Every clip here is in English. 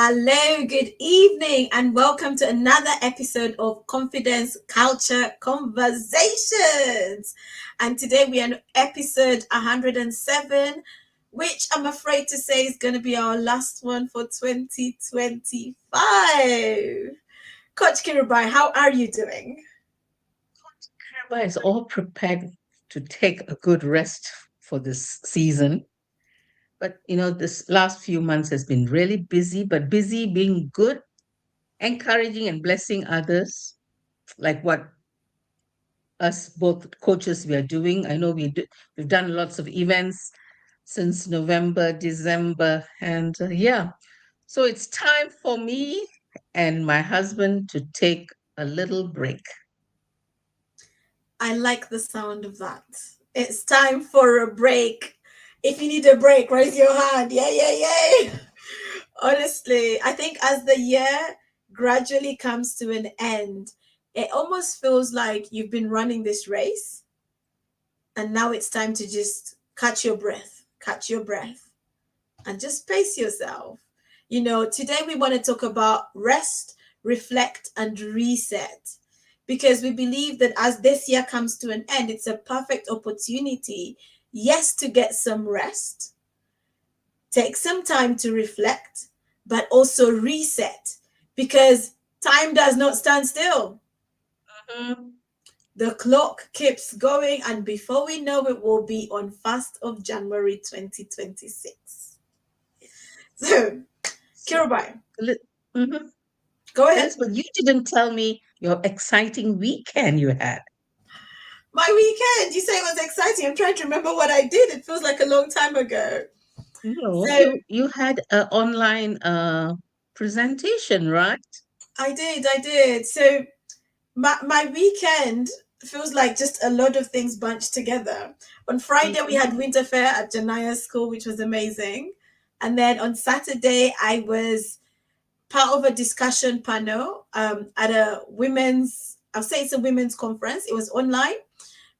Hello, good evening, and welcome to another episode of Confidence Culture Conversations. And today we are on episode 107, which I'm afraid to say is going to be our last one for 2025. Coach Kirubai, how are you doing? Kirubai is all prepared to take a good rest for this season. But this last few months has been really busy, but busy being good, encouraging and blessing others, like what us both coaches we are doing. I know we've done lots of events since November, December, and yeah. So it's time for me and my husband to take a little break. I like the sound of that. It's time for a break. If you need a break, raise your hand. Yeah, yeah, yeah. Honestly, I think as the year gradually comes to an end, it almost feels like you've been running this race and now it's time to just catch your breath, and just pace yourself. Today we want to talk about rest, reflect, and reset because we believe that as this year comes to an end, it's a perfect opportunity, yes, to get some rest, take some time to reflect, but also reset because time does not stand still. Mhm. The clock keeps going, and before we know it, we'll be on 1st of January 2026. So, So, Kirubai, li- mhm. go ahead. Elizabeth, you didn't tell me your exciting weekend you had. My weekend, you say it was exciting. I'm trying to remember what I did. It feels like a long time ago. No, So, you had an online presentation, right? I did. So, my weekend feels like just a lot of things bunched together. On Friday, we Mhm. had winter fair at Jania's school, which was amazing. And then on Saturday, I was part of a discussion panel at a I'll say it's a women's conference. It was online,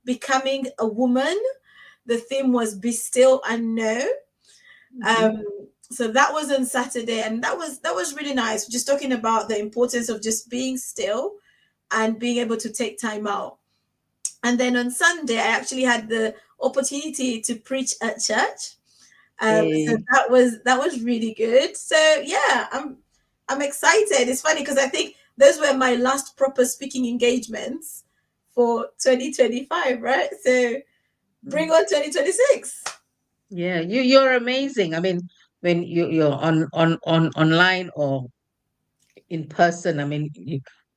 Becoming a Woman. The theme was Be Still and Know. Mhm. Um, so that was on Saturday, and that was really nice. Just talking about the importance of just being still and being able to take time out. And then on Sunday, I actually had the opportunity to preach at church. So Eh, that was really good. So yeah, I'm excited. It's funny because I think those were my last proper speaking engagements for 2025, right? So bring mm. on 2026. Yeah, you're amazing. I mean, when you're on online or in person, I mean,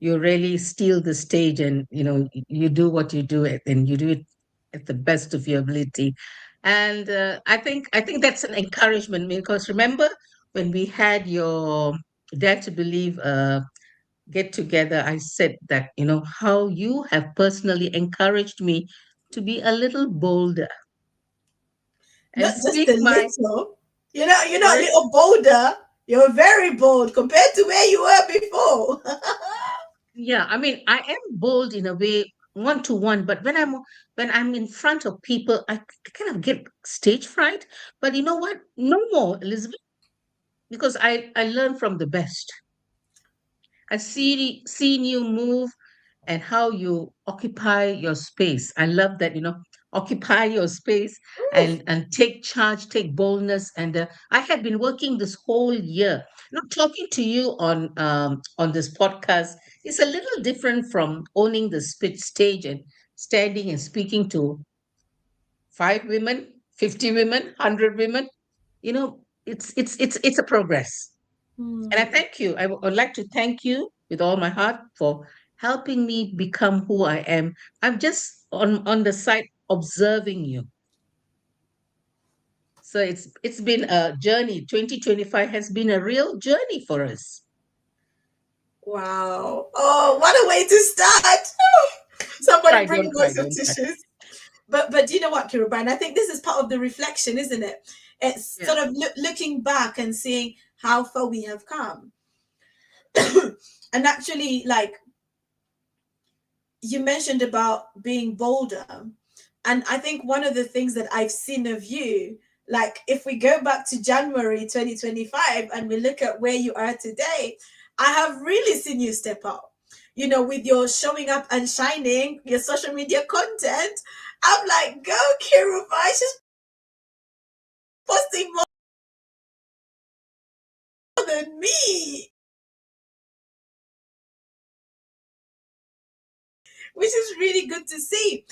you really steal the stage, and you do what you do it, and you do it at the best of your ability. And I think that's an encouragement, because remember when we had your Dare to Believe get together, I said that how you have personally encouraged me to be a little bolder and Not just speak a my little. You're not a sorry. little bolder. You're very bold compared to where you were before. Yeah, I mean, I am bold in a way, one to one, but when I'm in front of people, I kind of get stage fright. But you know what? No more, Elizabeth, because I learn from the best. I seen you move and how you occupy your space. I love that, occupy your space and take charge, take boldness. And I have been working this whole year. Now talking to you on this podcast is a little different from owning the stage and standing and speaking to 5 women, 50 women, 100 women. It's a progress. And I Hmm. thank you. I would like to thank you with all my heart for helping me become who I am. I'm just on the side observing you. So it's been a journey. 2025 has been a real journey for us. Wow. Oh, what a way to start. Somebody Cry, bring don't me cry, some don't cry. tissues. But you know what, Kiruba? And I think this is part of the reflection, isn't it? It's Yeah. sort of looking back and seeing how far we have come. And actually, like you mentioned about being bolder. And I think one of the things that I've seen of you, Like if we go back to January 2025 and we look at where you are today, I have really seen you step up. You know, with your showing up and shining, your social media content. I'm like, go Kirubai, she's posting more than me, which is really good to see.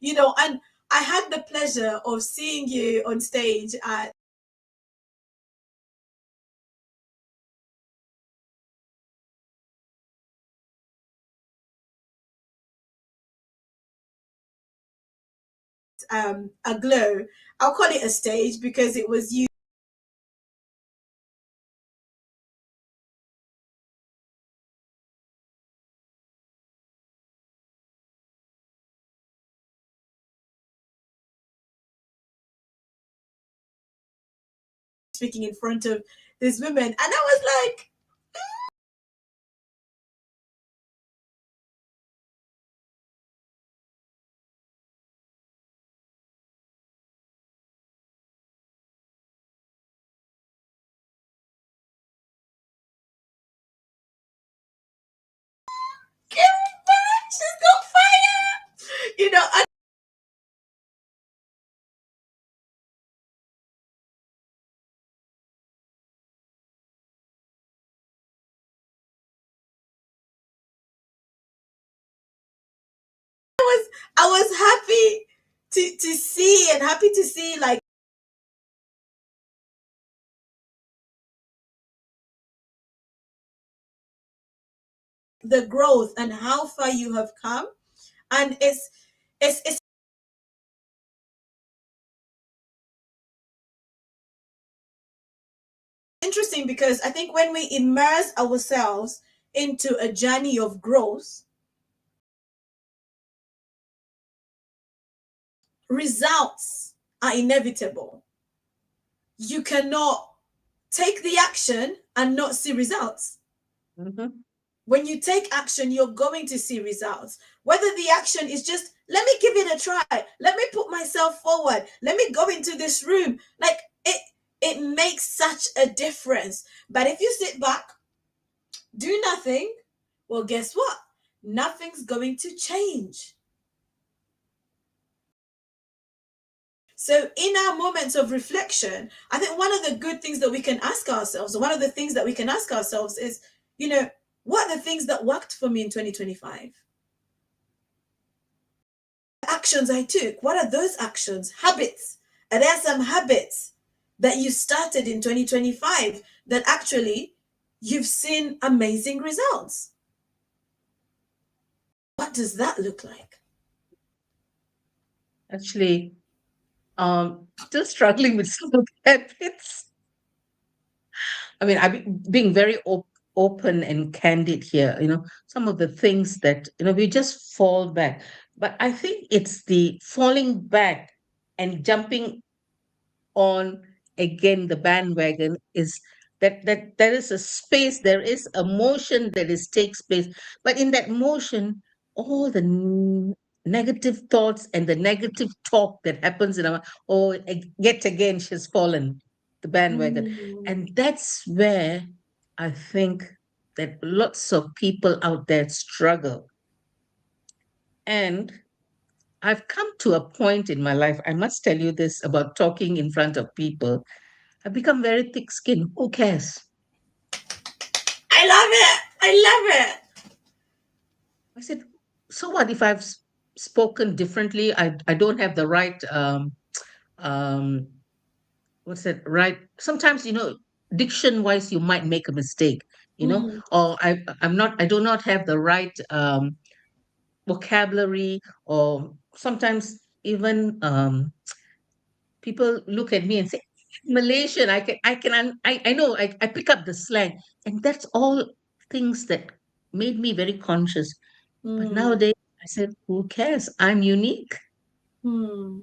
You know, and I had the pleasure of seeing you on stage at a glow. I'll call it a stage because it was you speaking in front of these women, and I was like, she's got fire, you know. And I was happy to see and happy to see like the growth and how far you have come. And it's interesting because I think when we immerse ourselves into a journey of growth, results are inevitable. You cannot take the action and not see results. Mhm. When you take action, you're going to see results. Whether the action is just, let me give it a try, let me put myself forward, let me go into this room. Like it makes such a difference. But if you sit back, do nothing, well, guess what? Nothing's going to change. So, in our moments of reflection, I think one of the good things that we can ask ourselves, or one of the things that we can ask ourselves is, you know, what are the things that worked for me in 2025? Actions I took, what are those actions? Habits. Are there some habits that you started in 2025 that actually you've seen amazing results? What does that look like? Actually, still struggling with some of the habits. I mean, I'm being very open and candid here. Some of the things that, we just fall back. But I think it's the falling back and jumping on again the bandwagon is that there is a space, there is a motion that is takes place. But in that motion, all the negative thoughts and the negative talk that happens in our, oh, yet again she's fallen the bandwagon. Mm, And that's where I think that lots of people out there struggle. And I've come to a point in my life, I must tell you this about talking in front of people. I've become very thick skinned. Who cares? I love it. I love it. I said, so what if I've spoken differently? I don't have the right, um, what's that, right? Sometimes, diction wise, you might make a mistake, Mm, or I do not have the right vocabulary, or sometimes even people look at me and say, Malaysian, I know, I pick up the slang. And that's all things that made me very conscious. But mm, nowadays, I said, who cares? I'm unique. mm,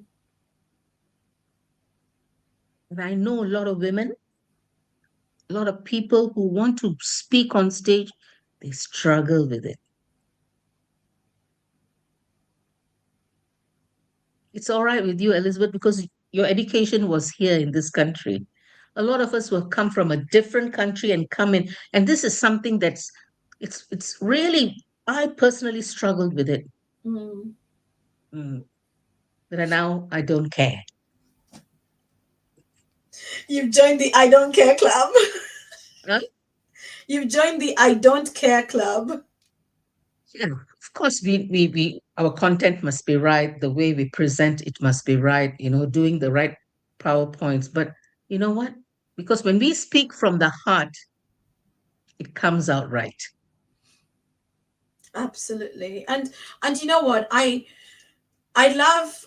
And I know a lot of women. A lot of people who want to speak on stage, they struggle with it. It's all right with you, Elizabeth, because your education was here in this country. A lot of us will come from a different country and come in, and this is something that's it's really I personally struggled with it. Mm. Mm. But now I don't care. You've joined the I don't care club. Uh, You've joined the I don't care club. yeah, of course, we our content must be right. The way we present it must be right. Doing the right PowerPoints. But you know what? Because when we speak from the heart, it comes out right. Absolutely. And you know what? I love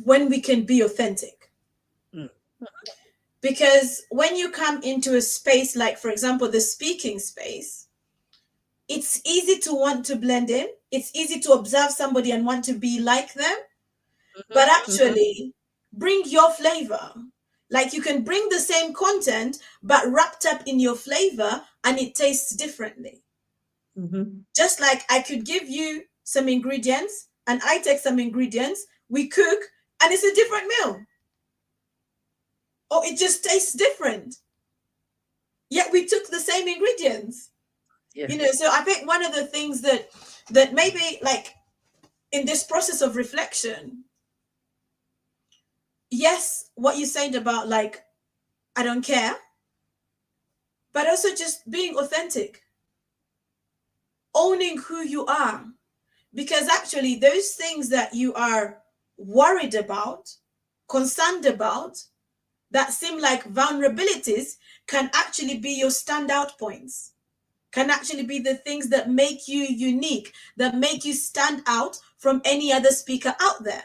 when we can be authentic. Mm. Because when you come into a space like, for example, the speaking space, it's easy to want to blend in. It's easy to observe somebody and want to be like them. But Mhm, actually, bring your flavor. Like you can bring the same content, but wrapped up in your flavor and it tastes differently. mhm, Just like I could give you some ingredients and I take some ingredients, we cook, and it's a different meal. Or it just tastes different. Yet we took the same ingredients. yeah. So I think one of the things that maybe like in this process of reflection, yes, what you said about like I don't care, but also just being authentic, owning who you are. Because actually, those things that you are worried about, concerned about, that seem like vulnerabilities can actually be your standout points, can actually be the things that make you unique, that make you stand out from any other speaker out there.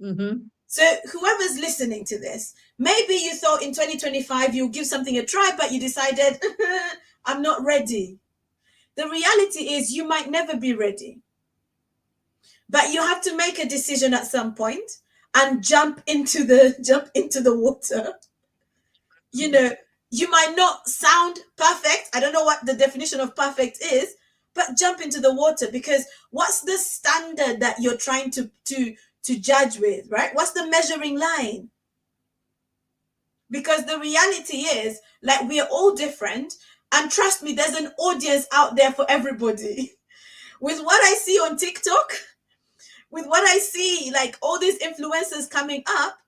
Mhm, So, whoever's listening to this, maybe you thought in 2025 you'll give something a try, but you decided, I'm not ready. The reality is, you might never be ready, but you have to make a decision at some point and jump into the water. you mhm, know you might not sound perfect. I don't know what the definition of perfect is, but jump into the water, because what's the standard that you're trying to judge with, right? What's the measuring line? Because the reality is, like, we are all different, and trust me, there's an audience out there for everybody. With what I see on TikTok, with what I see, like all these influencers coming up,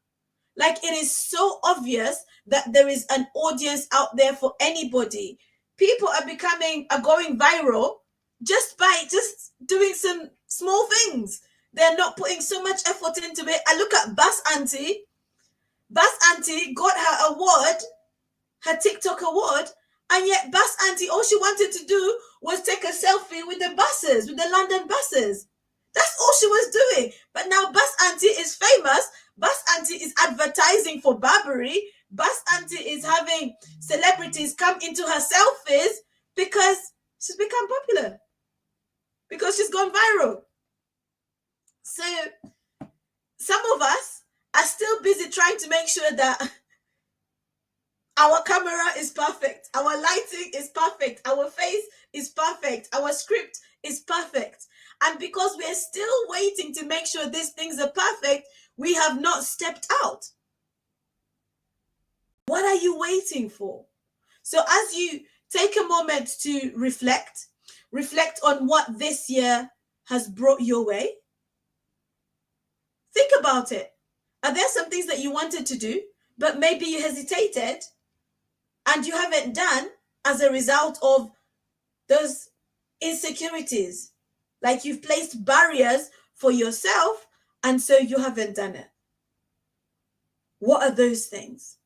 like it is so obvious that there is an audience out there for anybody. People are going viral just by just doing some small things. They're not putting so much effort into it. I look at Bass Auntie. Bass Auntie got her award, her TikTok award, and yet Bass Auntie, all she wanted to do was take a selfie with the buses, with the London buses. That's all she was doing. But now Bass Auntie is famous. Bass Auntie is advertising for Burberry. Bass Auntie is having celebrities come into her selfies because she's become popular, because she's gone viral. So some of us are still busy trying to make sure that our camera is perfect, our lighting is perfect, our face is perfect, our script is perfect. And because we're still waiting to make sure these things are perfect, we have not stepped out. What are you waiting for? So, as you take a moment to reflect on what this year has brought your way, think about it. Are there some things that you wanted to do, but maybe you hesitated and you haven't done as a result of those insecurities? Like you've placed barriers for yourself, and so you haven't done it. What are those things?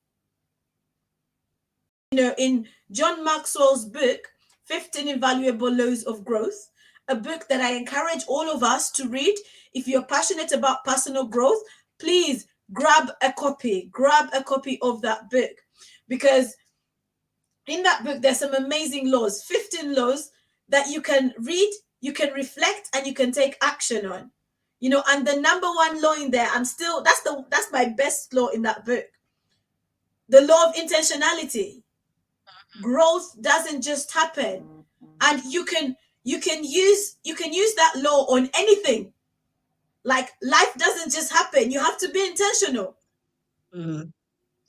In John Maxwell's book, 15 Invaluable Laws of Growth, a book that I encourage all of us to read. If you're passionate about personal growth, please grab a copy. Grab a copy of that book, because in that book there's some amazing laws, 15 laws that you can read, you can reflect, and you can take action on. And the number one law in there, that's my best law in that book, the law of intentionality. Growth doesn't just happen, and you can use that law on anything. Like, life doesn't just happen. You have to be intentional. Mm.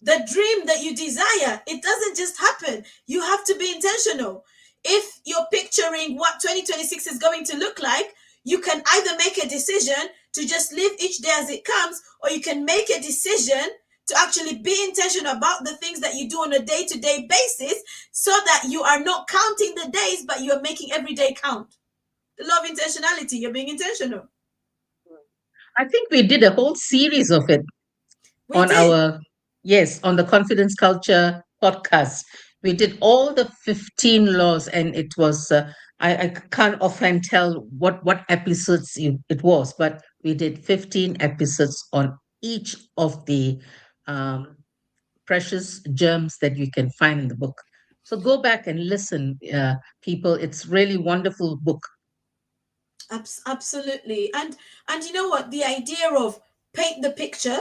The dream that you desire, it doesn't just happen. You have to be intentional. If you're picturing what 2026 is going to look like, you can either make a decision to just live each day as it comes, or you can make a decision to actually be intentional about the things that you do on a day-to-day basis, so that you are not counting the days, but you are making every day count. The law of intentionality, you're being intentional. I think we did a whole series of it We on did. our, yes, on the Confidence Culture podcast. We did all the 15 laws, and it was, I can't offhand tell what episodes it was, but we did 15 episodes on each of the um, precious gems that you can find in the book. So go back and listen, people. It's really wonderful book. Absolutely. And you know what? The idea of paint the picture.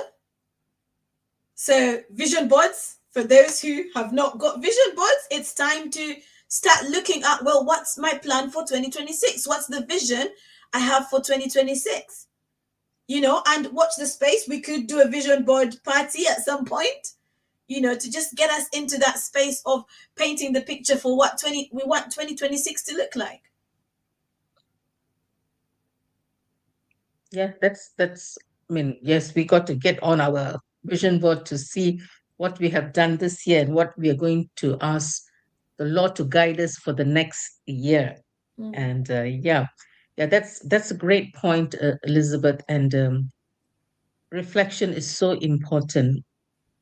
So vision boards, for those who have not got vision boards, it's time to start looking at, well, what's my plan for 2026? What's the vision I have for 2026? And watch the space. We could do a vision board party at some point, to just get us into that space of painting the picture for what 20 we want 2026 to look like. Yeah, that's. I mean, yes, we got to get on our vision board to see what we have done this year and what we are going to ask the Lord to guide us for the next year. Mm, And yeah, yeah, that's a great point, Elizabeth. And reflection is so important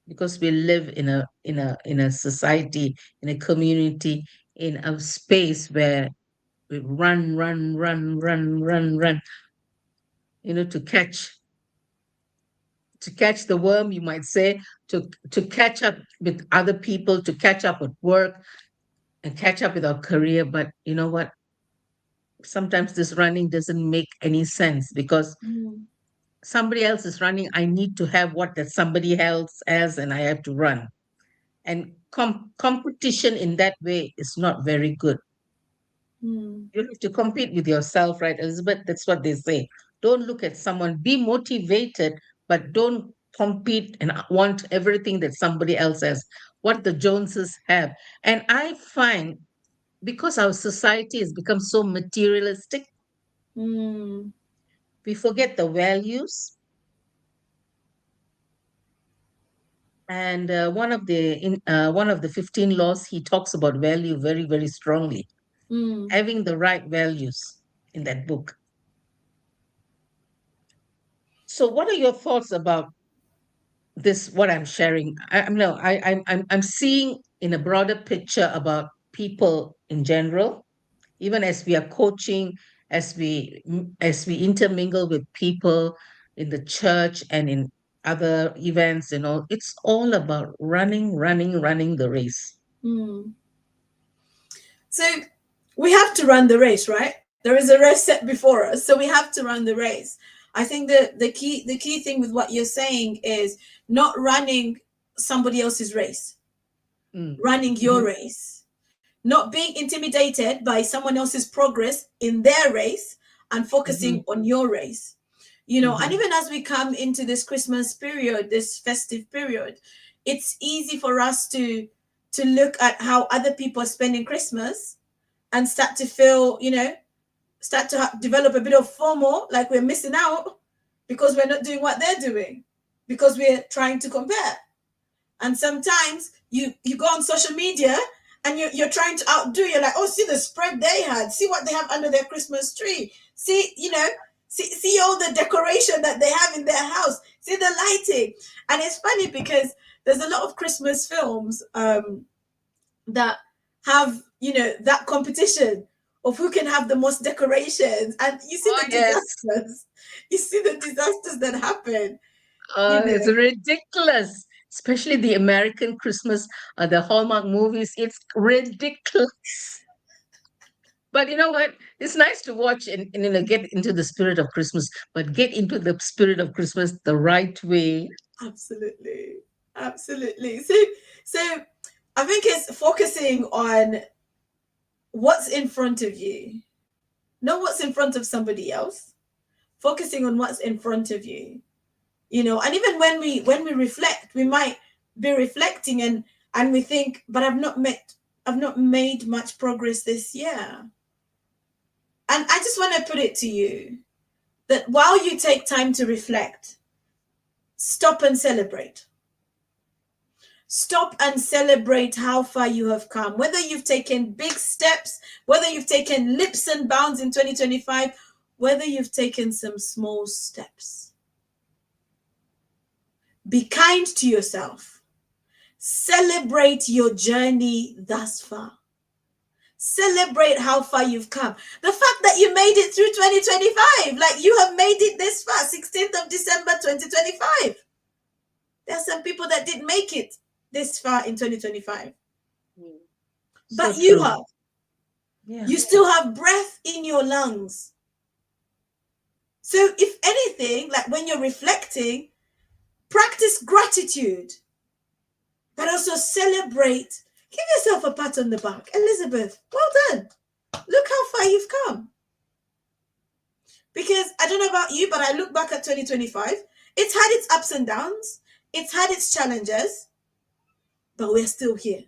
because we live in a society, in a community, in a space where we run, run, run, run, run, run, to catch the worm, you might say, to catch up with other people, to catch up with work, and catch up with our career. But you know what? Sometimes this running doesn't make any sense because mm, somebody else is running. I need to have what that somebody else has, and I have to run. And competition in that way is not very good. mm, You have to compete with yourself, right, Elizabeth? That's what they say. Don't look at someone, be motivated, but don't compete and want everything that somebody else has, what the Joneses have. And I find because our society has become so materialistic, mm, we forget the values. And one of the 15 laws, he talks about value very, very strongly, mm, having the right values in that book. So, what are your thoughts about this? What I'm sharing, I'm no, I'm seeing in a broader picture about people in general, even as we are coaching, as we intermingle with people in the church and in other events and all. It's all about running, running, running the race. mm. So we have to run the race, right? There is a race set before us, so we have to run the race. I think the key thing with what you're saying is not running somebody else's race, Mm. running your Mhm. race, not being intimidated by someone else's progress in their race, and focusing Mhm. on your race. And Mhm. even as we come into this Christmas period, this festive period, it's easy for us to look at how other people are spending Christmas and start to feel, start to develop a bit of FOMO, like we're missing out because we're not doing what they're doing, because we're trying to compare. And sometimes you go on social media and you're trying to outdo. You're like, oh, see the spread they had. See what they have under their Christmas tree. See, see all the decoration that they have in their house. See the lighting. And it's funny because there's a lot of Christmas films that have, that competition of who can have the most decorations. And you see Oh the yes. disasters. You see the disasters that happen. You It's know. ridiculous, especially the American Christmas, the Hallmark movies. It's ridiculous. But you know what? It's nice to watch and get into the spirit of Christmas, but get into the spirit of Christmas the right way. Absolutely. Absolutely. So I think it's focusing on what's in front of you, not what's in front of somebody else. Focusing on what's in front of you, and even when we reflect, we might be reflecting, and we think, but I've not made much progress this year. And I just want to put it to you that while you take time to reflect, stop and celebrate. Stop and celebrate how far you have come. Whether you've taken big steps, whether you've taken leaps and bounds in 2025, whether you've taken some small steps. Be kind to yourself. Celebrate your journey thus far. Celebrate how far you've come. The fact that you made it through 2025, like you have made it this far, 16th of December 2025. There are some people that didn't make it this far in 2025. So But you true. have. Yeah. You still have breath in your lungs. So, if anything, like when you're reflecting, practice gratitude, but also celebrate. Give yourself a pat on the back. Elizabeth, well done. Look how far you've come. Because I don't know about you, but I look back at 2025. It's had its ups and downs, it's had its challenges, but we're still here.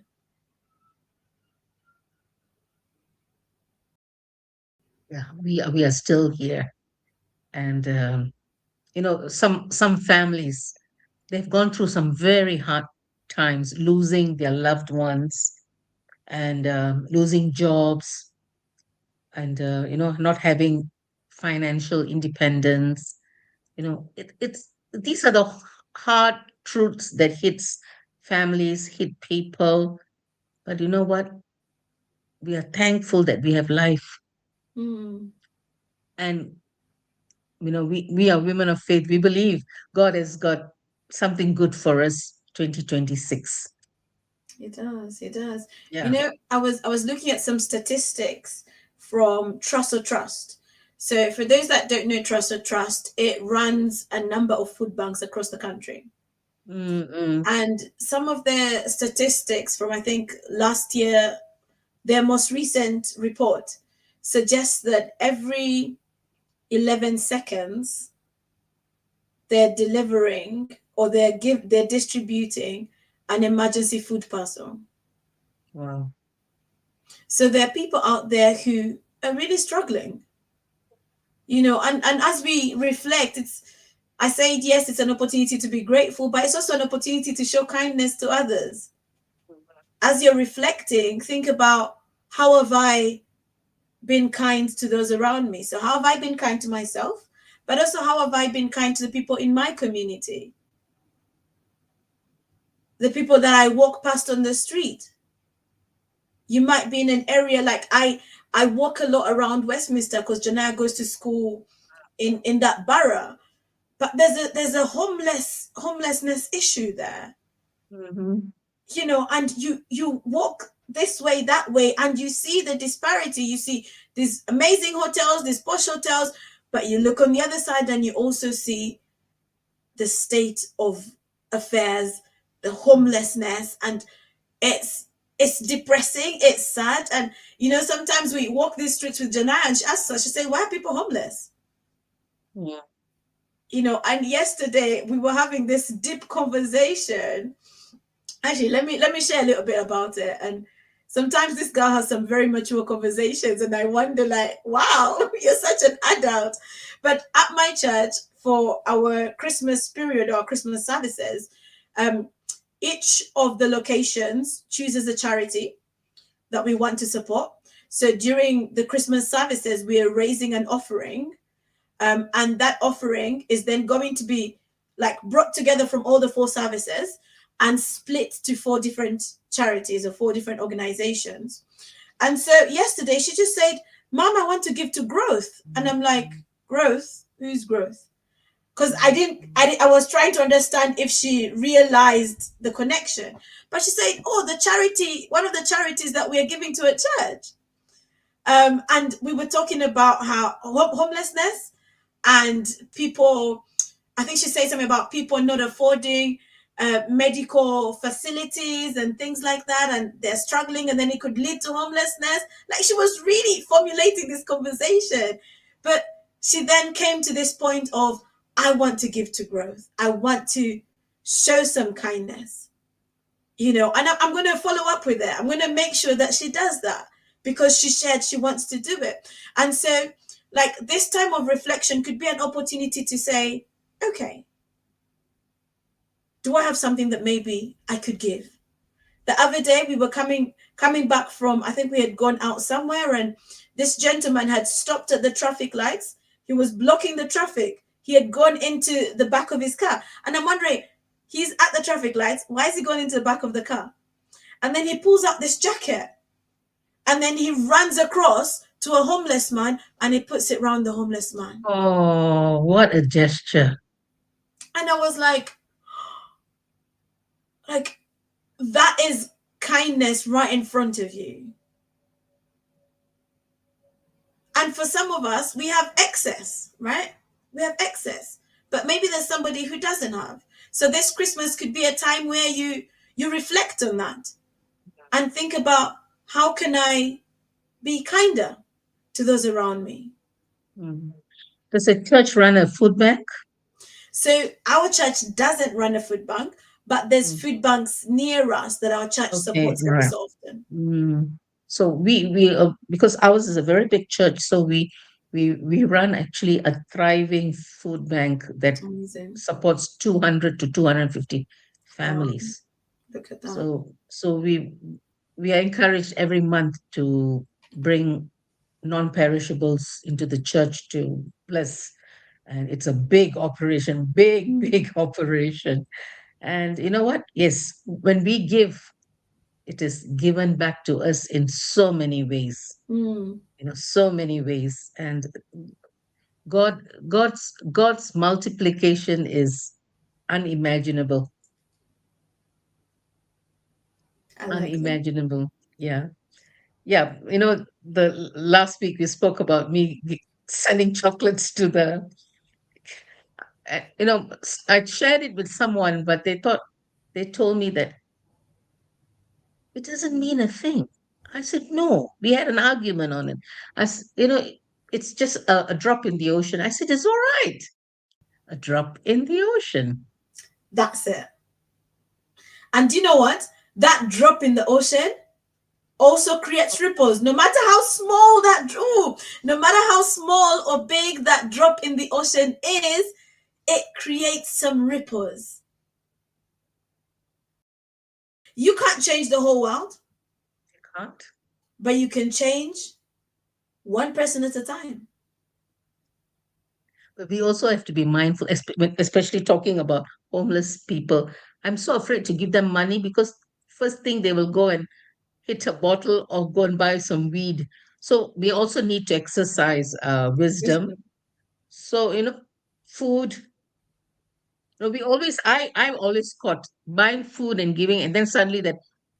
Yeah, we are still here. And some families, they've gone through some very hard times, losing their loved ones and losing jobs, and not having financial independence. It's these are the hard truths that hits families, hit people. But you know what? We are thankful that we have life. Mm, And we are women of faith. We believe God has got something good for us 2026. it does. It does. Yeah. I was looking at some statistics from Trust or Trust. So for those that don't know Trust or Trust, it runs a number of food banks across the country. Mm-mm. And some of their statistics from, I think, last year, their most recent report suggests that every 11 seconds they're delivering, or they're distributing an emergency food parcel. Wow. So there are people out there who are really struggling, and as we reflect, I say, yes, it's an opportunity to be grateful, but it's also an opportunity to show kindness to others. As you're reflecting, think about, how have I been kind to those around me? So how have I been kind to myself? But also, how have I been kind to the people in my community? The people that I walk past on the street. You might be in an area like I walk a lot around Westminster because Janaya goes to school in that borough. But there's a homelessness issue there. Mm-hmm. And you walk this way, that way, and you see the disparity. You see these amazing hotels, these posh hotels, but you look on the other side and you also see the state of affairs, the homelessness, and it's depressing, it's sad. And sometimes we walk these streets with Janai and she asks us, she say, why are people homeless? Yeah. And yesterday we were having this deep conversation. Actually, let me share a little bit about it. And sometimes this girl has some very mature conversations, and I wonder, like, wow, you're such an adult. But at my church, for our Christmas period or Christmas services, um, each of the locations chooses a charity that we want to support. So during the Christmas services, we are raising an offering, and that offering is then going to be like brought together from all the four services and split to four different charities or four different organizations. And so yesterday she just said, Mom, I want to give to growth. And I'm like, growth? Who's growth? Because I was trying to understand if she realized the connection. But she said, oh, the charity, one of the charities that we are giving to a church. And we were talking about how homelessness and people, I think she said something about people not affording medical facilities and things like that, and they're struggling, and then it could lead to homelessness. Like, she was really formulating this conversation, but she then came to this point of, I want to give to growth. I want to show some kindness, and I'm going to follow up with it. I'm going to make sure that she does that because she shared she wants to do it. And so, like, this time of reflection could be an opportunity to say, okay, do I have something that maybe I could give? The other day we were coming back from, I think we had gone out somewhere, and this gentleman had stopped at the traffic lights. He was blocking the traffic. He had gone into the back of his car. And I'm wondering, he's at the traffic lights. Why is he going into the back of the car? And then he pulls out this jacket, and then he runs across to a homeless man, and he puts it around the homeless man. Oh, what a gesture. And I was like, that is kindness right in front of you. And for some of us, we have excess, right? We have excess. But maybe there's somebody who doesn't have. So this Christmas could be a time where you reflect on that and think about, how can I be kinder to those around me? Mm. Does a church run a food bank? So our church doesn't run a food bank, but there's Mm. food banks near us that our church Okay, supports every right. so often. Mm. So we because ours is a very big church, so we run actually a thriving food bank that Amazing. supports 200 to 250 Wow, families. look at that. So we are encouraged every month to bring non-perishables into the church to bless. And it's a big operation, big, big operation. And you know what? Yes, when we give, it is given back to us in so many ways, Mm, so many ways. And God's multiplication is unimaginable, I like that. unimaginable. Yeah. Yeah. The last week we spoke about me sending chocolates to I shared it with someone, but they told me that it doesn't mean a thing. I said, no, we had an argument on it. It's just a drop in the ocean. I said, it's all right. A drop in the ocean. That's it. And do you know what? That drop in the ocean also creates ripples. No matter how small no matter how small or big that drop in the ocean is, it creates some ripples. You can't change the whole world, Can't. but you can change one person at a time. But we also have to be mindful, especially talking about homeless people. I'm so afraid to give them money because first thing they will go and hit a bottle or go and buy some weed. So we also need to exercise wisdom. Wisdom. So, food. We always, I'm always caught buying food and giving, and then suddenly that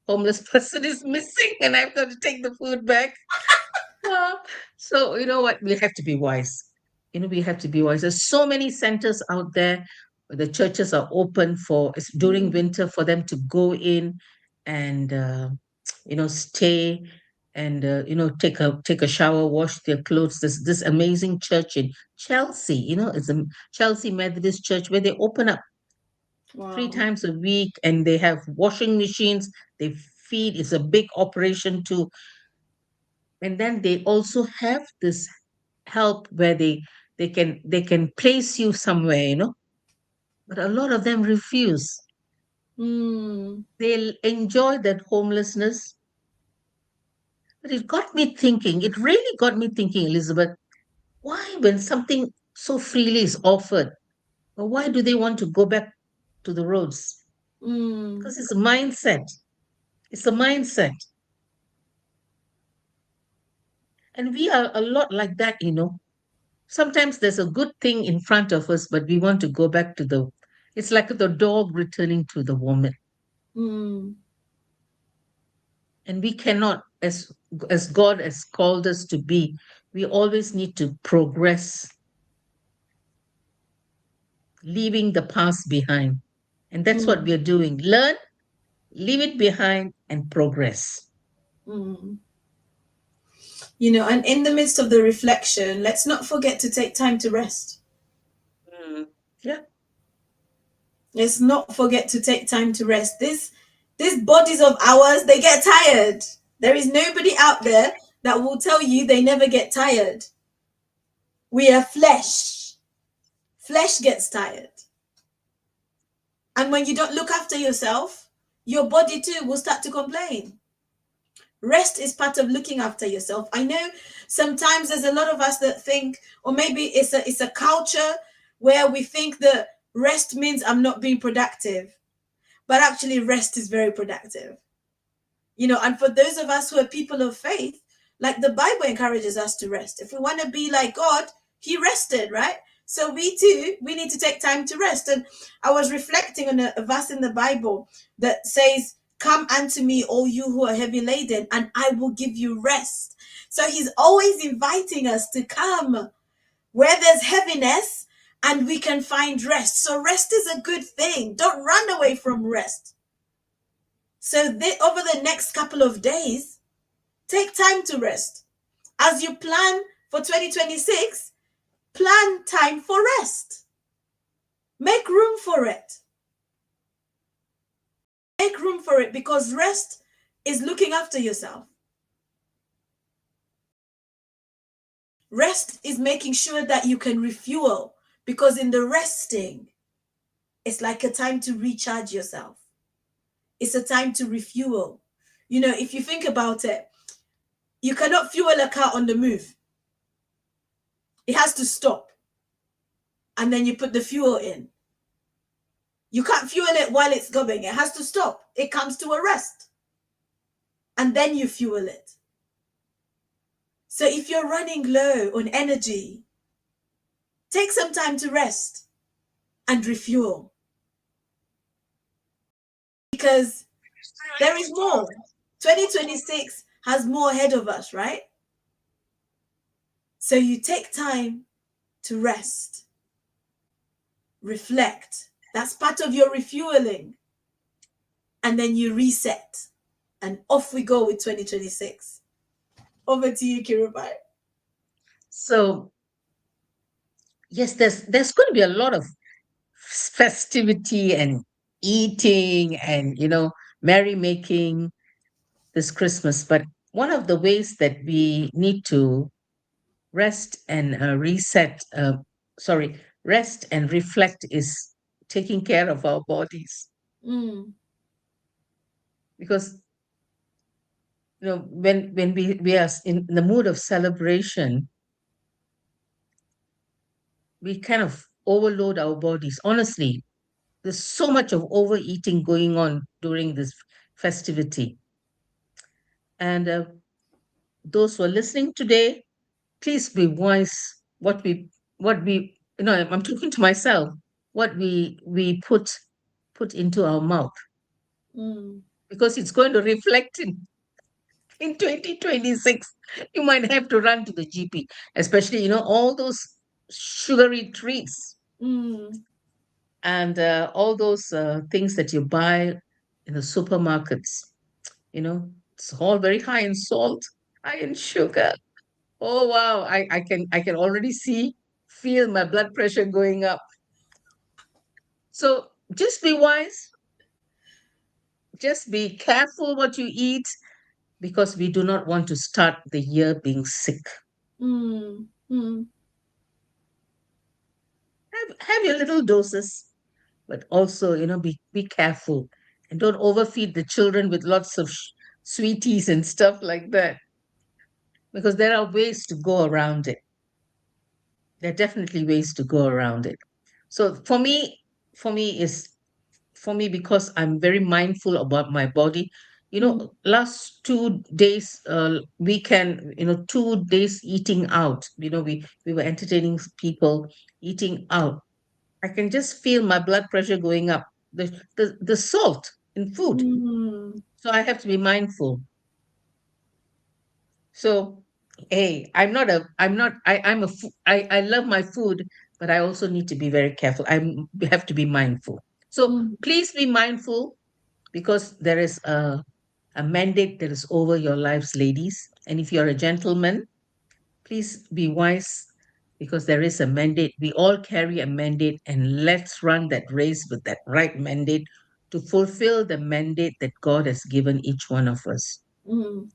homeless person is missing, and I've got to take the food back. Ah, so you know what? We have to be wise. We have to be wise. There's so many centers out there where the churches are open for it's during Mm, winter for them to go in and stay and take a shower, wash their clothes. This amazing church in Chelsea. It's a Chelsea Methodist Church where they open up three wow. times a week and they have washing machines. They feed. It's a big operation too, and then they also have this help where they can place you somewhere, but a lot of them refuse. Mm, They'll enjoy that homelessness, but it really got me thinking, Elizabeth, why when something so freely is offered, or why do they want to go back to the roads? mm, Because it's a mindset, and we are a lot like that. Sometimes there's a good thing in front of us, but we want to go back to it's like the dog returning to the woman. mm, And we cannot, as God has called us to be, we always need to progress, leaving the past behind And that's what we Mm, are doing. Learn, leave it behind, and progress. mm. You know, and in the midst of the reflection, let's not forget to take time to rest. Mm. Yeah. Let's not forget to take time to rest. These bodies of ours, they get tired. There is nobody out there that will tell you they never get tired. We are flesh. Flesh gets tired. And when you don't look after yourself, your body too will start to complain. Rest is part of looking after yourself. I know sometimes there's a lot of us that think, or maybe it's a culture where we think that rest means I'm not being productive, but actually rest is very productive. You know, and for those of us who are people of faith, like the Bible encourages us to rest. If we want to be like God, he rested, right? So we too, we need to take time to rest. And I was reflecting on a verse in the Bible that says, come unto me, all you who are heavy laden, and I will give you rest. So he's always inviting us to come where there's heaviness and we can find rest. So rest is a good thing. Don't run away from rest. So over the next couple of days, take time to rest. As you plan for 2026, plan time for rest. Make room for it. Make room for it because rest is looking after yourself. Rest is making sure that you can refuel because in the resting, it's like a time to recharge yourself. It's a time to refuel. You know, if you think about it, you cannot fuel a car on the move. It has to stop and then you put the fuel in. You can't fuel it while it's going. It has to stop. It comes to a rest. And then you fuel it. So if you're running low on energy, take some time to rest and refuel. Because there is more. 2026 has more ahead of us, right? So you take time to rest, reflect. That's part of your refueling. And then you reset. And off we go with 2026. Over to you, Kirubai. So yes, there's going to be a lot of festivity and eating and merrymaking this Christmas. But one of the ways that we need to rest and rest and reflect is taking care of our bodies. Mm, Because when we are in the mood of celebration, we kind of overload our bodies. Honestly, there's so much of overeating going on during this festivity. And those who are listening today, please be wise. I'm talking to myself. What we put into our mouth, mm, because it's going to reflect in 2026. You might have to run to the GP, especially all those sugary treats mm, and all those things that you buy in the supermarkets. You know, it's all very high in salt, high in sugar. Oh wow, I can already feel my blood pressure going up. So just be wise, just be careful what you eat because we do not want to start the year being sick. mm, mm, Have your little doses, but also, be careful and don't overfeed the children with lots of sweeties and stuff like that, because there are ways to go around it. There are definitely ways to go around it. So for me is for me because I'm very mindful about my body. mm, Last 2 days, weekend, 2 days eating out. We were entertaining people, eating out. I can just feel my blood pressure going up. The salt in food. mm, So I have to be mindful. So, hey, I love my food, but I also need to be very careful. I have to be mindful. So Mm. please be mindful, because there is a mandate that is over your lives, ladies. And if you're a gentleman, please be wise, because there is a mandate. We all carry a mandate, and let's run that race with that right mandate to fulfill the mandate that God has given each one of us. Mm.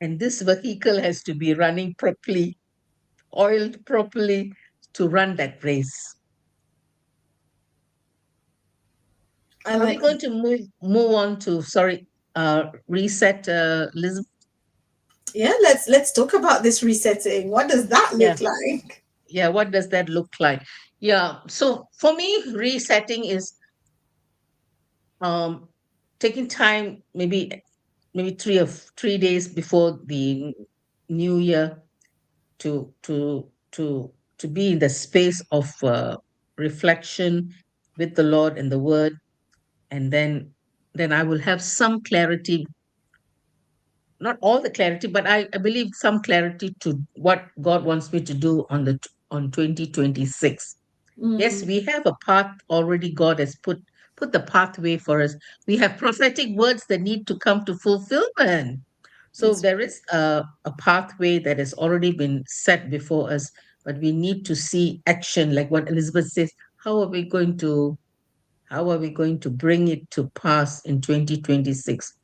And this vehicle has to be running properly, oiled properly to run that race. I Are we like going that. to move on to, sorry, reset, Liz? Yeah, let's talk about this resetting. What does that Yeah, look like? yeah. What does that look like? Yeah. So for me, resetting is um taking time, maybe 3 days before the new year, to be in the space of reflection with the Lord and the Word, and then I will have some clarity, not all the clarity, but I believe some clarity to what God wants me to do on 2026. Yes, Mm. we have a path already. God has put the pathway for us. We have prophetic words that need to come to fulfillment. So It's there is a pathway that has already been set before us, but we need to see action, like what Elizabeth says. How are we going to how are we going to bring it to pass in 2026?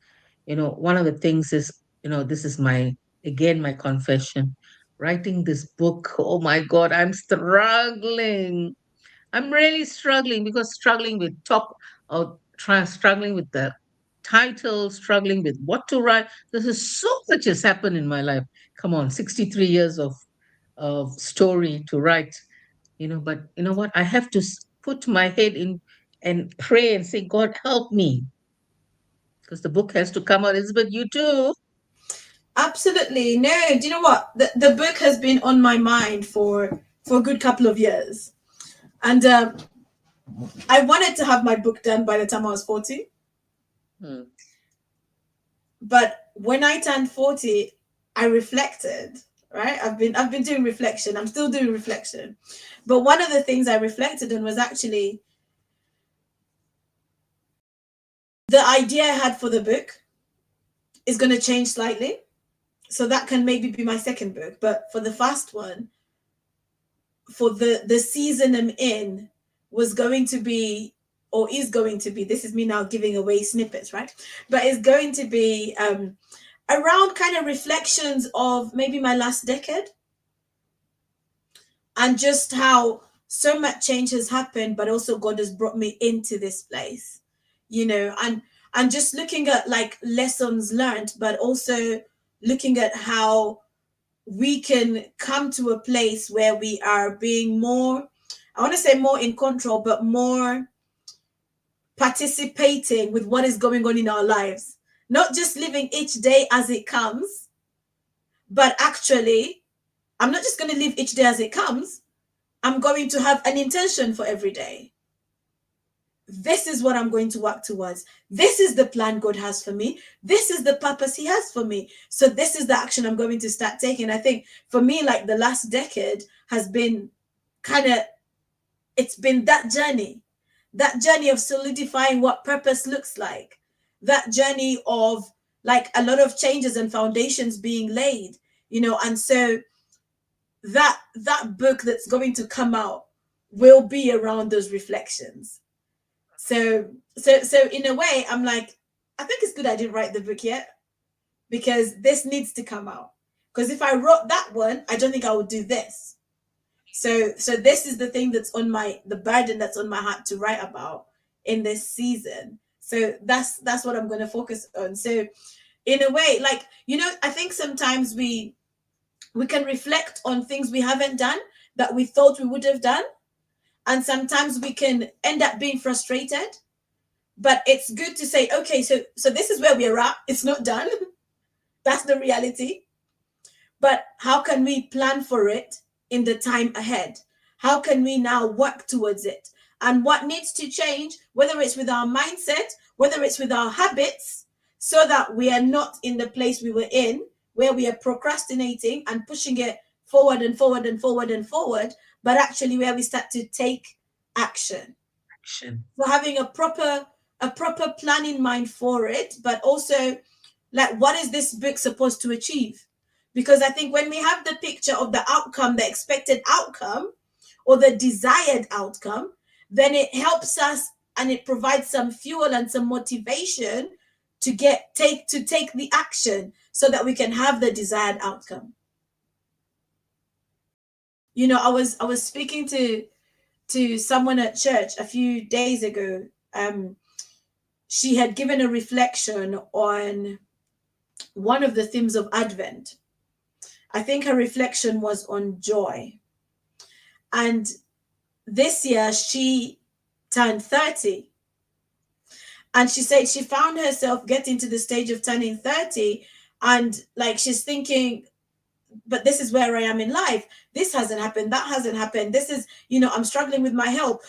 One of the things is, this is my confession. Writing this book, oh my God, I'm struggling. I'm really struggling, because struggling with the title, struggling with what to write. This is so much has happened in my life. Come on, 63 years of story to write, but you know what? I have to put my head in and pray and say, God, help me, because the book has to come out. Elizabeth, you too. absolutely no. Do you know what? The book has been on my mind for a good couple of years, and I wanted to have my book done by the time I was 40. Hmm. But when I turned 40, I reflected. Right, I've been doing reflection. I'm still doing reflection, but one of the things I reflected on was actually the idea I had for the book is going to change slightly. So that can maybe be my second book. But for the first one, for the season I'm in, was going to be, or is going to be, this is me now giving away snippets, right? But it's going to be around kind of reflections of maybe my last decade, and just how so much change has happened, but also God has brought me into this place, and just looking at like lessons learned, but also looking at how we can come to a place where we are being more, I want to say more in control, but more participating with what is going on in our lives. Not just living each day as it comes, but actually, I'm not just going to live each day as it comes. I'm going to have an intention for every day. This is what I'm going to work towards. This is the plan God has for me. This is the purpose He has for me. So, this is the action I'm going to start taking. I think for me, like the last decade has been kind of, it's been that journey of solidifying what purpose looks like, that journey of like a lot of changes and foundations being laid, and so that book that's going to come out will be around those reflections. So in a way, I'm like, I think it's good I didn't write the book yet, because this needs to come out. Because if I wrote that one, I don't think I would do this. So this is the thing that's on the burden that's on my heart to write about in this season. So that's what I'm going to focus on. So in a way, like, I think sometimes we can reflect on things we haven't done that we thought we would have done, and sometimes we can end up being frustrated. But it's good to say, okay, so this is where we're at. It's not done. That's the reality. But how can we plan for it in the time ahead? How can we now work towards it? And what needs to change, whether it's with our mindset, whether it's with our habits, so that we are not in the place we were in, where we are procrastinating and pushing it forward and forward and forward and forward, but actually where we start to take action. for having a proper plan in mind for it, but also like what is this book supposed to achieve? Because I think when we have the picture of the outcome, the expected outcome or the desired outcome, then it helps us and it provides some fuel and some motivation to take the action so that we can have the desired outcome. You know, I was speaking to someone at church a few days ago. She had given a reflection on one of the themes of Advent. I think her reflection was on joy. And this year she turned 30. And she said she found herself getting to the stage of turning 30 and like she's thinking, but this is where I am in life. This hasn't happened. That hasn't happened. This is, you know, I'm struggling with my health.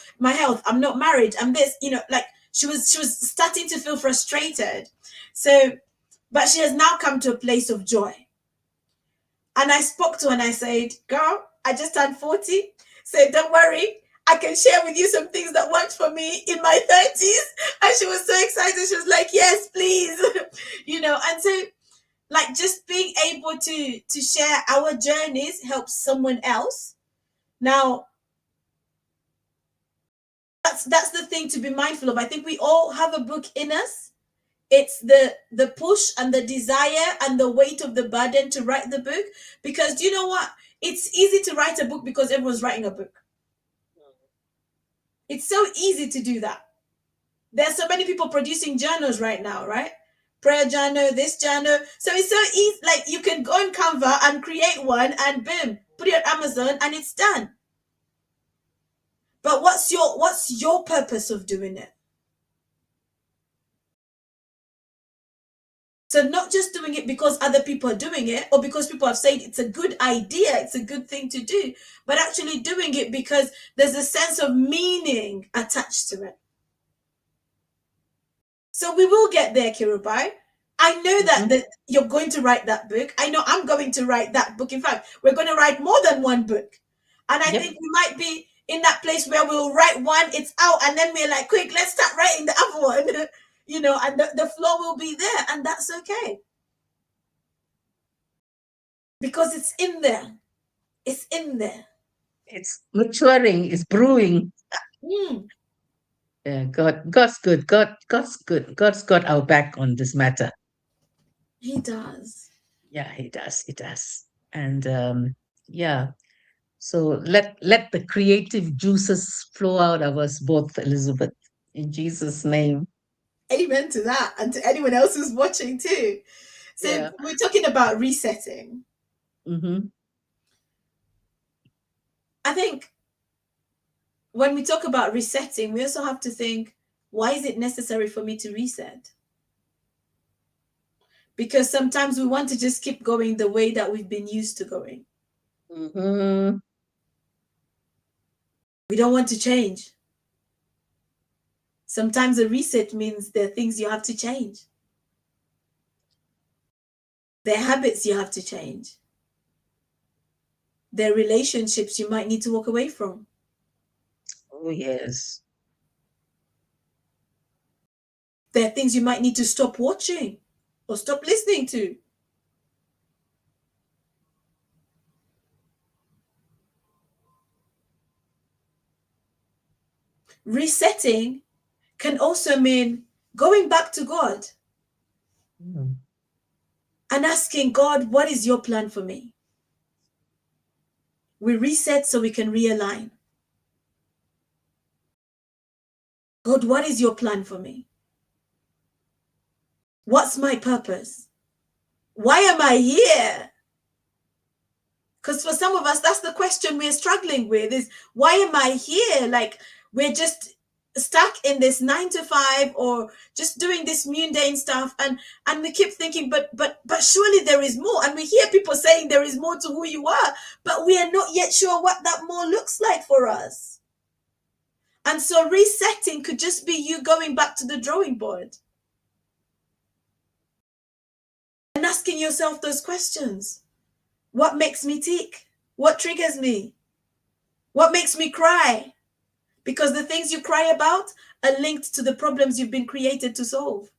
I'm not married. I'm this, you know, like she was starting to feel frustrated. So, but she has now come to a place of joy. And I spoke to her and I said, girl, I just turned 40. So don't worry. I can share with you some things that worked for me in my 30s. And she was so excited. She was like, yes, please. You know, and so like just being able to share our journeys helps someone else. Now, that's the thing to be mindful of. I think we all have a book in us. It's the push and the desire and the weight of the burden to write the book. Because do you know what? It's easy to write a book because everyone's writing a book. It's so easy to do that. There's so many people producing journals right now, right? Prayer journal, this journal. So it's so easy. Like you can go on Canva and create one and boom, put it on Amazon and it's done. But what's your purpose of doing it? So not just doing it because other people are doing it or because people have said it's a good idea, it's a good thing to do, but actually doing it because there's a sense of meaning attached to it. So we will get there, Kirubai. I know that you're going to write that book. I know I'm going to write that book. In fact, we're going to write more than one book. And I think we might be in that place where we'll write one, it's out, and then we're like, quick, let's start writing the other one. You know, and the flow will be there, and that's okay. Because it's in there. It's in there. It's maturing, it's brewing. Mm. Yeah, God's good. God's good. God's got our back on this matter. He does. Yeah, he does. He does. And yeah, so let the creative juices flow out of us both, Elizabeth, in Jesus' name. Amen to that, and to anyone else who's watching too. So Yeah. we're talking about resetting. Mm-hmm. I think when we talk about resetting, we also have to think, why is it necessary for me to reset? Because sometimes we want to just keep going the way that we've been used to going. Mm-hmm. We don't want to change. Sometimes a reset means there are things you have to change. There are habits you have to change. There are relationships you might need to walk away from. Oh, yes. There are things you might need to stop watching or stop listening to. Resetting can also mean going back to God and asking God, what is your plan for me? We reset so we can realign. God, what is your plan for me? What's my purpose? Why am I here? Because for some of us, that's the question we're struggling with is, why am I here? Like, we're just stuck in this 9 to 5 or just doing this mundane stuff. And we keep thinking, but surely there is more. And we hear people saying there is more to who you are, but we are not yet sure what that more looks like for us. And so resetting could just be you going back to the drawing board and asking yourself those questions. What makes me tick? What triggers me? What makes me cry? because the things you cry about are linked to the problems you've been created to solve.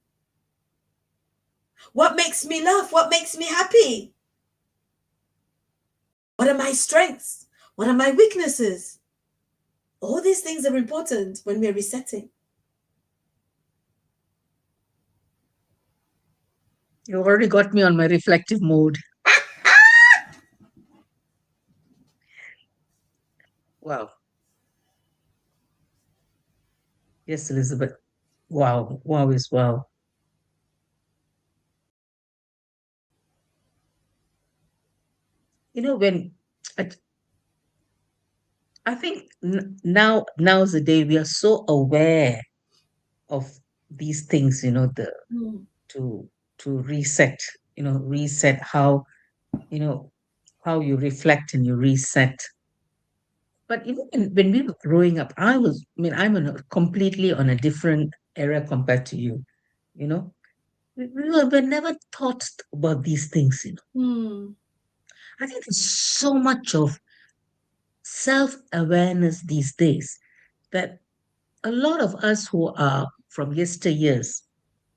What makes me laugh? What makes me happy? What are my strengths? What are my weaknesses? All these things are important when we're resetting. You already got me on my reflective mode. Wow. Yes, Elizabeth. Wow. Wow is wow. You know, when I, I think now's the day we are so aware of these things, Mm, to to reset, reset how, you know, how you reflect and you reset. But when we were growing up, I'm completely on a different era compared to you, you know. We were never taught about these things. mm, I think there's so much of self-awareness these days that a lot of us who are from yesteryears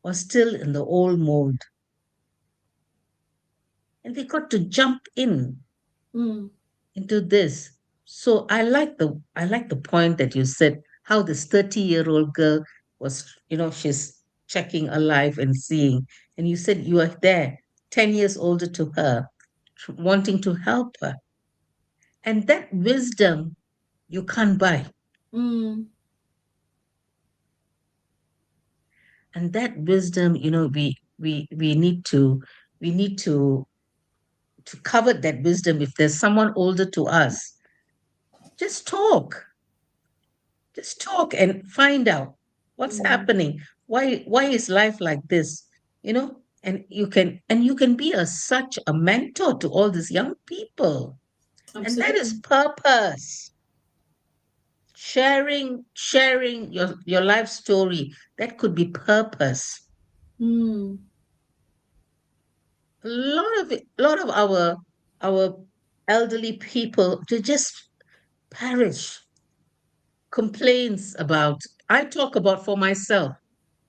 are still in the old mold, and we got to jump mm, into this. So I like the point that you said, how this 30-year-old girl was, she's checking alive and seeing, and you said you are there, 10 years older to her, wanting to help her, and that wisdom you can't buy. mm, And that wisdom, we need to cover that wisdom. If there's someone older to us, just talk and find out what's mm. happening. Why is life like this? And you can be such a mentor to all these young people. And that is Absolutely. purpose. Sharing your life story. That could be purpose. Mm, A lot of our elderly people, they just perish, complains about. I talk about for myself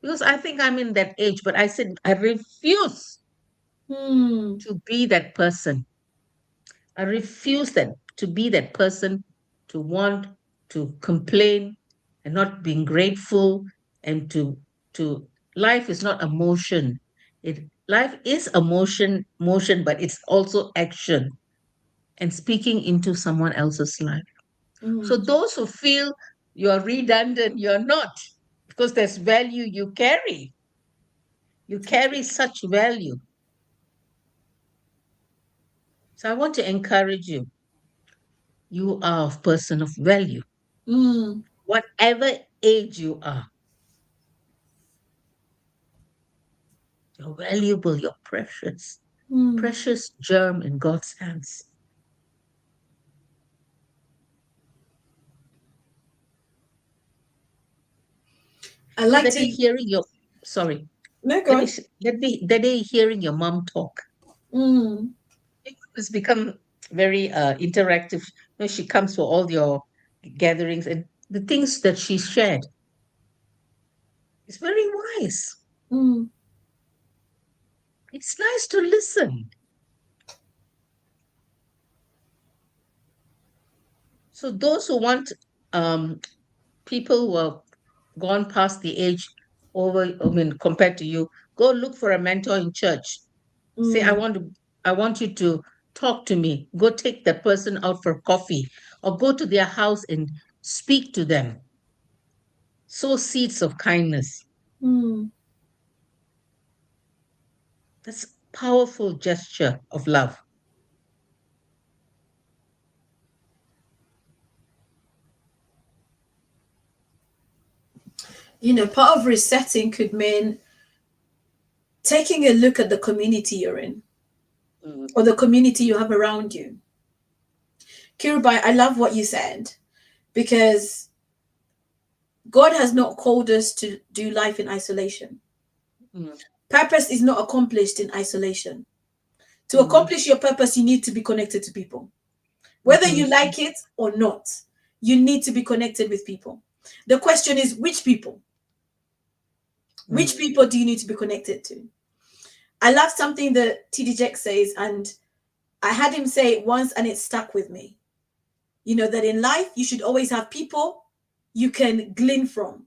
because I think I'm in that age, but I said I refuse mm, to be that person. I refuse to be that person, to want to complain and not being grateful, and to life is not emotion. Life is motion, but it's also action and speaking into someone else's life. So mm. those who feel you're redundant, you're not, because there's value you carry. You carry such value. So I want to encourage you. You are a person of value. Mm, Whatever age you are, you're valuable, you're precious. mm. Precious germ in God's hands. I You know, like that day to. hearing your sorry, No, go let me on. s- that day hearing your mom talk, Mm, it's become very interactive. She comes for all your gatherings, and the things that she shared is very wise. mm, It's nice to listen. So those who want um, people who have gone past the age compared to you, go look for a mentor in church. Say, I mm, want to, I want you to talk to me. Go take that person out for coffee, or go to their house and speak to them. Sow seeds of kindness. mm. That's a powerful gesture of love. Part of resetting could mean taking a look at the community you're in Mm, or the community you have around you. Kirubai, I love what you said because God has not called us to do life in isolation. mm, Purpose is not accomplished in isolation. To mhm, accomplish your purpose, you need to be connected to people. Whether mhm, you like it or not, you need to be connected with people. The question is, which people? Which people do you need to be connected to? I love something that TD Jakes says, and I had him say it once and it stuck with me. You know, that in life, you should always have people you can glean from.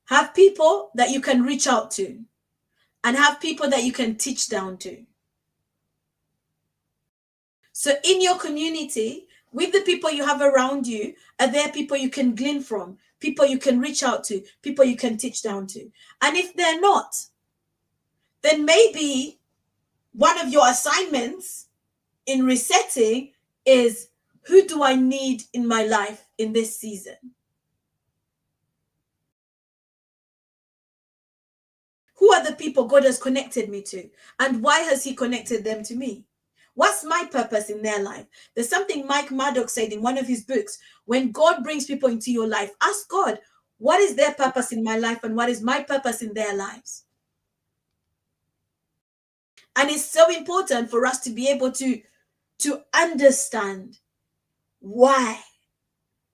Have people that you can reach out to, and have people that you can teach down to. So in your community, with the people you have around you, are there people you can glean from, people you can reach out to, people you can teach down to? And if they're not, then maybe one of your assignments in resetting is, who do I need in my life in this season? Who are the people God has connected me to? And why has He connected them to me? What's my purpose in their life? There's something Mike Murdoch said in one of his books. When God brings people into your life, ask God, what is their purpose in my life and what is my purpose in their lives? And it's so important for us to be able to understand why.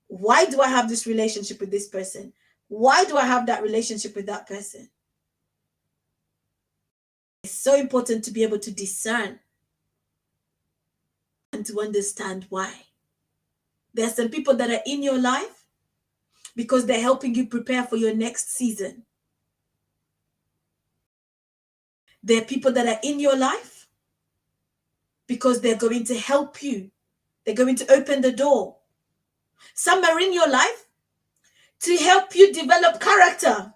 Why do I have this relationship with this person? Why do I have that relationship with that person? It's so important to be able to discern and to understand why. There are some people that are in your life because they're helping you prepare for your next season. There are people that are in your life because they're going to help you. They're going to open the door. Some are in your life to help you develop character.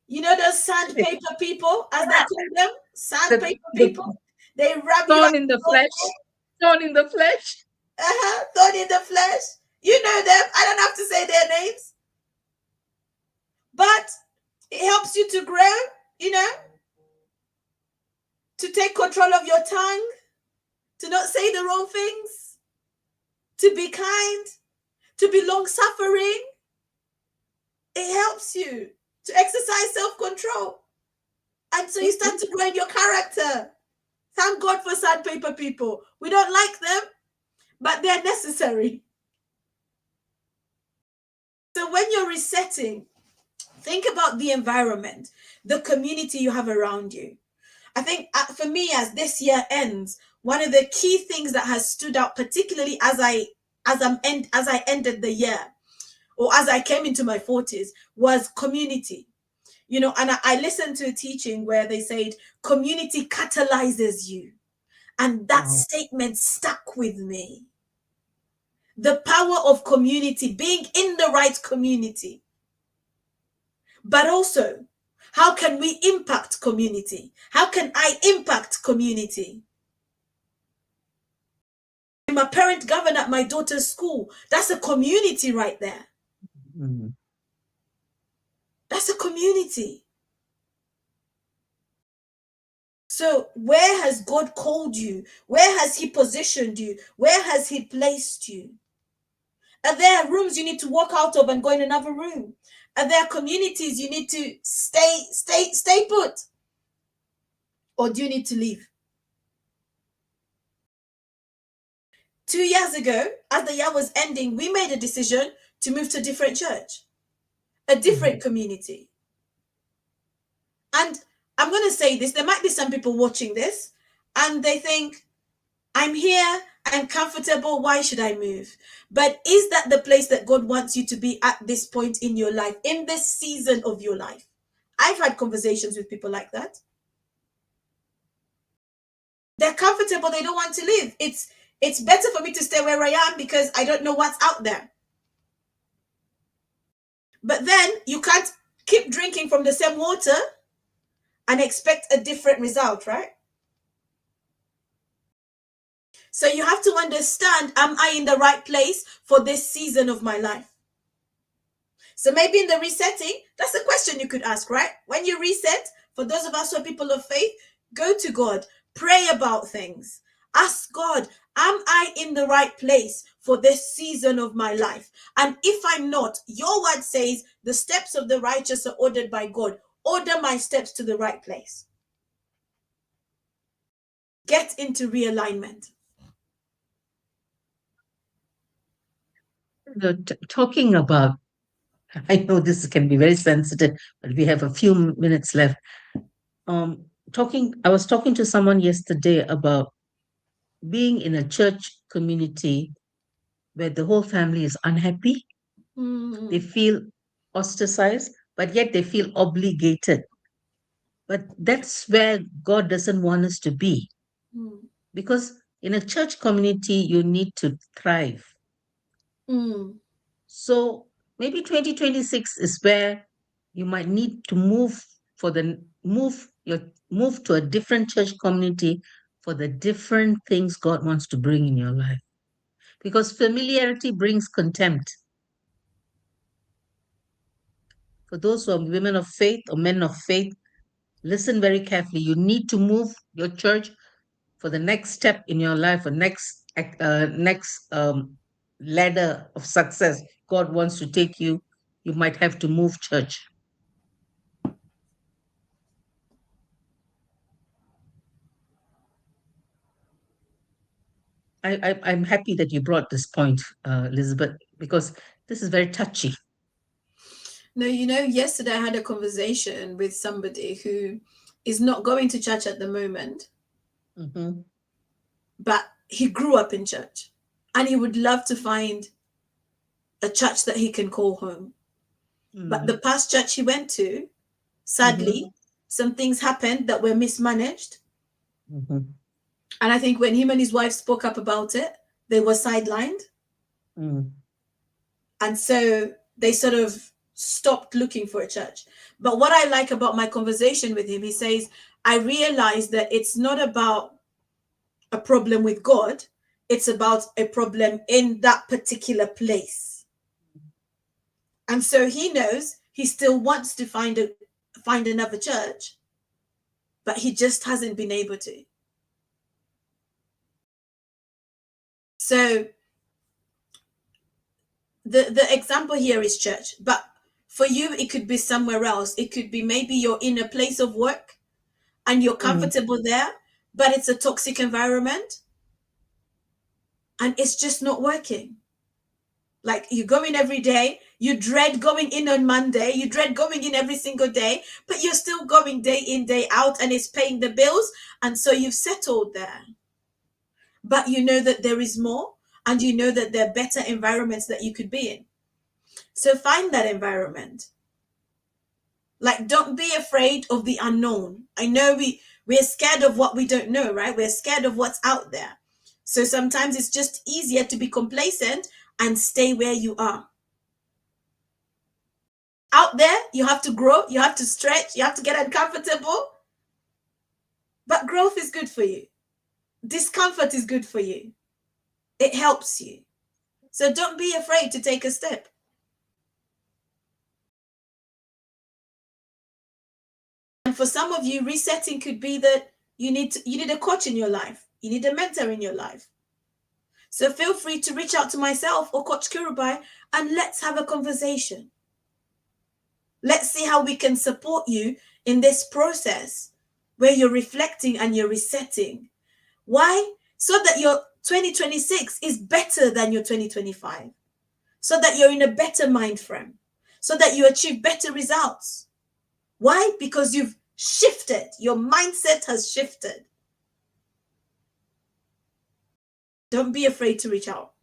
You know those sandpaper people, as they call them? Sandpaper people? They rub you thorn up. in the flesh. Thorn in the flesh. Thorn in the flesh. You know them. I don't have to say their names. But it helps you to grow, you know, to take control of your tongue, to not say the wrong things, to be kind, to be long-suffering. It helps you to exercise self-control. And so you start to grow in your character. Thank God for sandpaper people. We don't like them, but they're necessary. So when you're resetting, think about the environment, the community you have around you. I think for me, as this year ends, one of the key things that has stood out, particularly as I ended the year, or as I came into my 40s, was community. You know, and I listened to a teaching where they said community catalyzes you. And that statement stuck with me. The power of community, being in the right community. But also, how can we impact community? How can I impact community? I'm a parent governor at my daughter's school. That's a community right there. Mm-hmm. That's a community. So where has God called you? Where has He positioned you? Where has He placed you? Are there rooms you need to walk out of and go in another room? Are there communities you need to stay put? Or do you need to leave? 2 years ago, as the year was ending, we made a decision to move to a different church, a different community. And I'm going to say this, there might be some people watching this and they think, I'm here, I'm comfortable, why should I move? But is that the place that God wants you to be at this point in your life, in this season of your life? I've had conversations with people like that. They're comfortable, they don't want to leave. It's better for me to stay where I am because I don't know what's out there. But then you can't keep drinking from the same water and expect a different result, right? So you have to understand, am I in the right place for this season of my life? So maybe in the resetting, that's a question you could ask, right? When you reset, for those of us who are people of faith, go to God, pray about things. Ask God, am I in the right place for this season of my life? And if I'm not, your word says the steps of the righteous are ordered by God. Order my steps to the right place. Get into realignment. Talking about, I know this can be very sensitive, but we have a few minutes left. I was talking to someone yesterday about being in a church community where the whole family is unhappy. They Mm, feel ostracized, but yet they feel obligated. But that's where God doesn't want us to be. mm, Because in a church community, you need to thrive. mm, So maybe 2026 is where you might need to move to a different church community for the different things God wants to bring in your life. Because familiarity brings contempt. For those who are women of faith or men of faith, listen very carefully. You need to move your church for the next step in your life, or next ladder of success God wants to take you. You might have to move church. I'm happy that you brought this point, Elizabeth, because this is very touchy. No, you know, yesterday I had a conversation with somebody who is not going to church at the moment, Mm-hmm, but he grew up in church and he would love to find a church that he can call home. But the mm-hmm, past church he went to, mm-hmm, sadly, some things happened that were mismanaged. mm-hmm, And I think when him and his wife spoke up about it, they were sidelined. mm, And so they sort of stopped looking for a church. But what I like about my conversation with him, he says, I realized that it's not about a problem with God, it's about a problem in that particular place. And so he knows he still wants to find another church, but he just hasn't been able to. So the example here is church, but for you it could be somewhere else. It could be maybe you're in a place of work and you're mm, comfortable there, but it's a toxic environment and it's just not working. Like you go in every day, you dread going in on Monday, you dread going in every single day, but you're still going day in, day out, and it's paying the bills. And so you've settled there. But you know that there is more, and you know that there are better environments that you could be in. So find that environment. Like, don't be afraid of the unknown. I know we're scared of what we don't know, right? We're scared of what's out there. So sometimes it's just easier to be complacent and stay where you are. Out there, you have to grow, you have to stretch, you have to get uncomfortable. But growth is good for you. Discomfort is good for you. It helps you. So don't be afraid to take a step. And for some of you, resetting could be that you need a coach in your life. You need a mentor in your life. So feel free to reach out to myself or Coach Kirubai and let's have a conversation. Let's see how we can support you in this process where you're reflecting and you're resetting. Why? So that your 2026 is better than your 2025. So that you're in a better mind frame. So that you achieve better results. Why? Because you've shifted. Your mindset has shifted. Don't be afraid to reach out.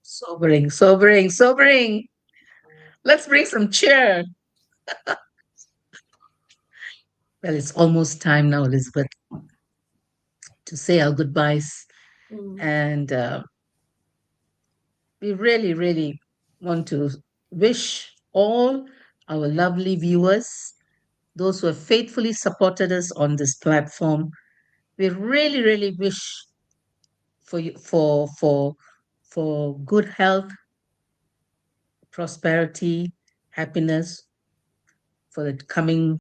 sobering, sobering, sobering. Let's bring some cheer. Well, it's almost time now, Elizabeth, to say our goodbyes. Mm. And we really, really want to wish all our lovely viewers, those who have faithfully supported us on this platform, we really, really wish for you for good health, prosperity, happiness for the coming